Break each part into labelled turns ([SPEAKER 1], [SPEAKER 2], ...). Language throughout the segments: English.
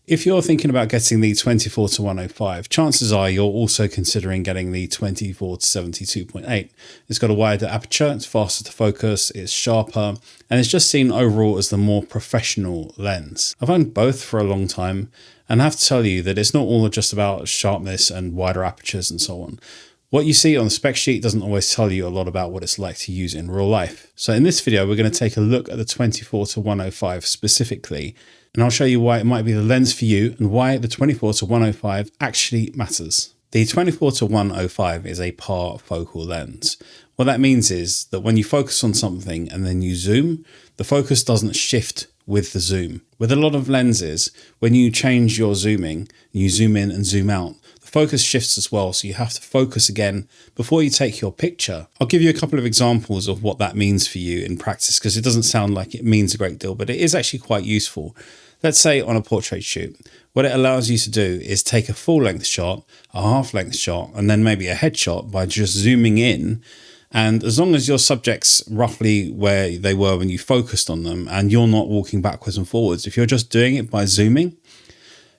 [SPEAKER 1] If you're thinking about getting the 24-105, chances are you're also considering getting the 24-70 It's got a wider aperture, it's faster to focus, it's sharper, and it's just seen overall as the more professional lens. I've owned both for a long time, and I have to tell you that it's not all just about sharpness and wider apertures and so on. What you see on the spec sheet doesn't always tell you a lot about what it's like to use in real life. So in this video, we're going to take a look at the 24-105 specifically, and I'll show you why it might be the lens for you and why the 24-105 actually matters. The 24-105 is a par focal lens. What that means is that when you focus on something and then you zoom, the focus doesn't shift with the zoom. With a lot of lenses, when you change your zooming, you zoom in and zoom out, focus shifts as well, so you have to focus again before you take your picture. I'll give you a couple of examples of what that means for you in practice, because it doesn't sound like it means a great deal, but it is actually quite useful. Let's say on a portrait shoot, what it allows you to do is take a full length shot, a half length shot, and then maybe a headshot by just zooming in. And as long as your subject's roughly where they were when you focused on them and you're not walking backwards and forwards, if you're just doing it by zooming,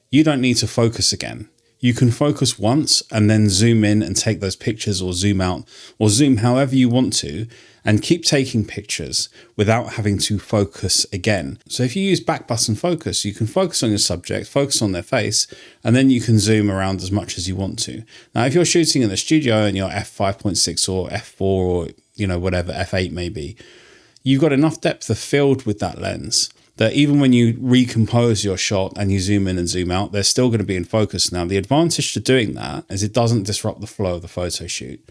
[SPEAKER 1] you don't need to focus again. You can focus once and then zoom in and take those pictures, or zoom out, or zoom however you want to, and keep taking pictures without having to focus again. So if you use back button focus, you can focus on your subject, focus on their face, and then you can zoom around as much as you want to. Now, if you're shooting in the studio and you're f5.6 or f4 or, whatever, f8 maybe, you've got enough depth of field with that lens that even when you recompose your shot and you zoom in and zoom out, they're still going to be in focus. Now, the advantage to doing that is it doesn't disrupt the flow of the photo shoot.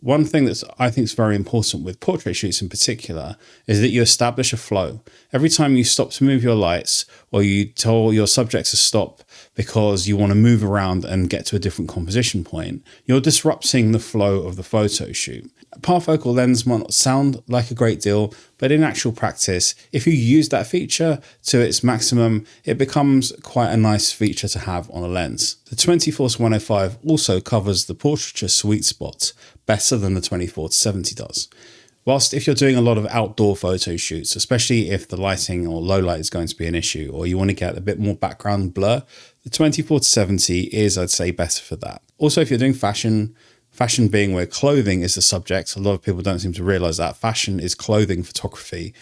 [SPEAKER 1] One thing that I think is very important with portrait shoots in particular is that you establish a flow. Every time you stop to move your lights, or you tell your subjects to stop because you want to move around and get to a different composition point, you're disrupting the flow of the photo shoot. A parfocal lens might not sound like a great deal, but in actual practice, if you use that feature to its maximum, it becomes quite a nice feature to have on a lens. The 24-105 also covers the portraiture sweet spot better than the 24-70 does. Whilst if you're doing a lot of outdoor photo shoots, especially if the lighting or low light is going to be an issue, or you want to get a bit more background blur, the 24-70 is, I'd say, better for that. Also, if you're doing fashion being where clothing is the subject, a lot of people don't seem to realize that fashion is clothing photography,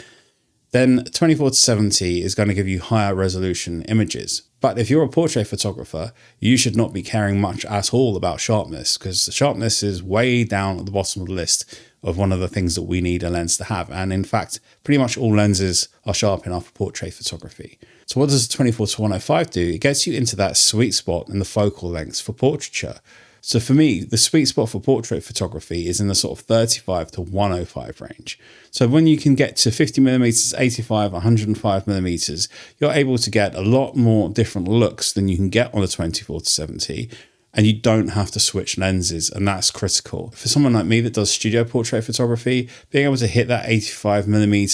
[SPEAKER 1] then 24-70 is going to give you higher resolution images. But if you're a portrait photographer, you should not be caring much at all about sharpness, because the sharpness is way down at the bottom of the list of one of the things that we need a lens to have. And in fact, pretty much all lenses are sharp enough for portrait photography. So what does the 24-105 do? It gets you into that sweet spot in the focal lengths for portraiture. So for me, the sweet spot for portrait photography is in the sort of 35-105 range. So when you can get to 50mm, 85, 105mm, you're able to get a lot more different looks than you can get on a 24-70. And you don't have to switch lenses, and that's critical. For someone like me that does studio portrait photography, being able to hit that 85mm,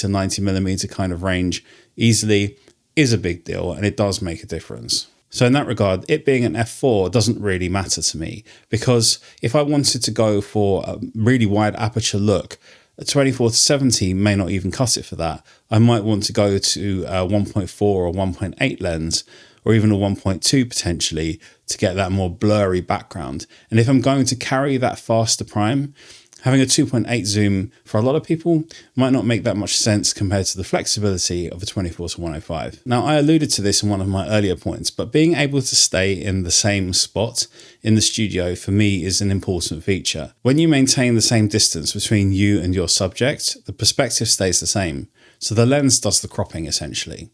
[SPEAKER 1] 90mm kind of range easily is a big deal, and it does make a difference. So in that regard, it being an f4 doesn't really matter to me, because if I wanted to go for a really wide aperture look, a 24-70 may not even cut it for that. I might want to go to a 1.4 or 1.8 lens, or even a 1.2 potentially, to get that more blurry background. And if I'm going to carry that faster prime, having a 2.8 zoom for a lot of people might not make that much sense compared to the flexibility of a 24-105. Now, I alluded to this in one of my earlier points, but being able to stay in the same spot in the studio for me is an important feature. When you maintain the same distance between you and your subject, the perspective stays the same. So the lens does the cropping essentially.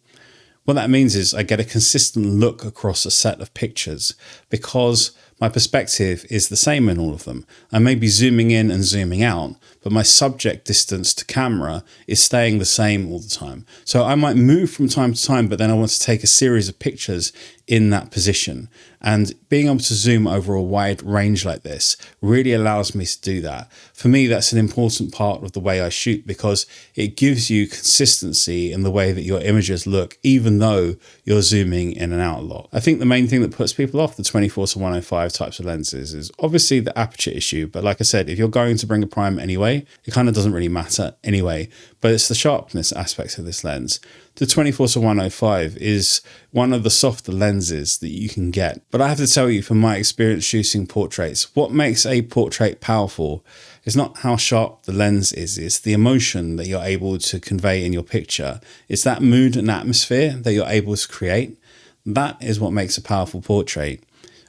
[SPEAKER 1] What that means is I get a consistent look across a set of pictures because my perspective is the same in all of them. I may be zooming in and zooming out, but my subject distance to camera is staying the same all the time. So I might move from time to time, but then I want to take a series of pictures in that position. And being able to zoom over a wide range like this really allows me to do that. For me, that's an important part of the way I shoot because it gives you consistency in the way that your images look, even though you're zooming in and out a lot. I think the main thing that puts people off the 24-105 types of lenses is obviously the aperture issue. But like I said, if you're going to bring a prime anyway, it kind of doesn't really matter anyway. But it's the sharpness aspect of this lens. The 24-105 is one of the softer lenses that you can get. But I have to tell you, from my experience shooting portraits, what makes a portrait powerful is not how sharp the lens is, it's the emotion that you're able to convey in your picture. It's that mood and atmosphere that you're able to create. That is what makes a powerful portrait.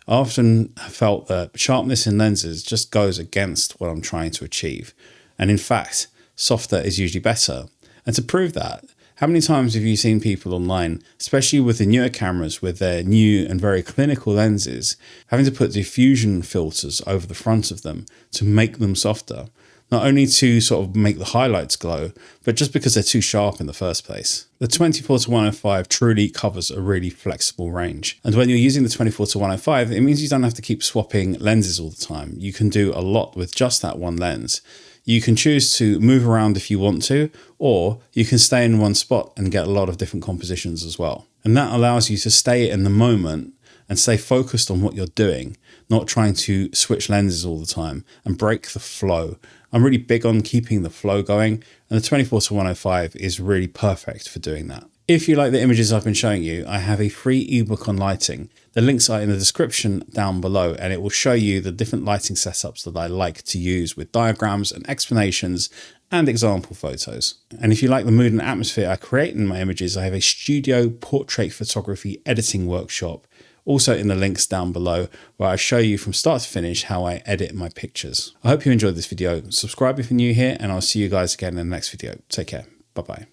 [SPEAKER 1] I often have felt that sharpness in lenses just goes against what I'm trying to achieve. And in fact, softer is usually better. And to prove that, how many times have you seen people online, especially with the newer cameras with their new and very clinical lenses, having to put diffusion filters over the front of them to make them softer? Not only to sort of make the highlights glow, but just because they're too sharp in the first place. The 24-105 truly covers a really flexible range. And when you're using the 24-105, it means you don't have to keep swapping lenses all the time. You can do a lot with just that one lens. You can choose to move around if you want to, or you can stay in one spot and get a lot of different compositions as well. And that allows you to stay in the moment and stay focused on what you're doing, not trying to switch lenses all the time and break the flow. I'm really big on keeping the flow going, and the 24-105 is really perfect for doing that. If you like the images I've been showing you, I have a free ebook on lighting. The links are in the description down below, and it will show you the different lighting setups that I like to use with diagrams and explanations and example photos. And if you like the mood and atmosphere I create in my images, I have a studio portrait photography editing workshop, also in the links down below, where I show you from start to finish how I edit my pictures. I hope you enjoyed this video. Subscribe if you're new here, and I'll see you guys again in the next video. Take care. Bye-bye.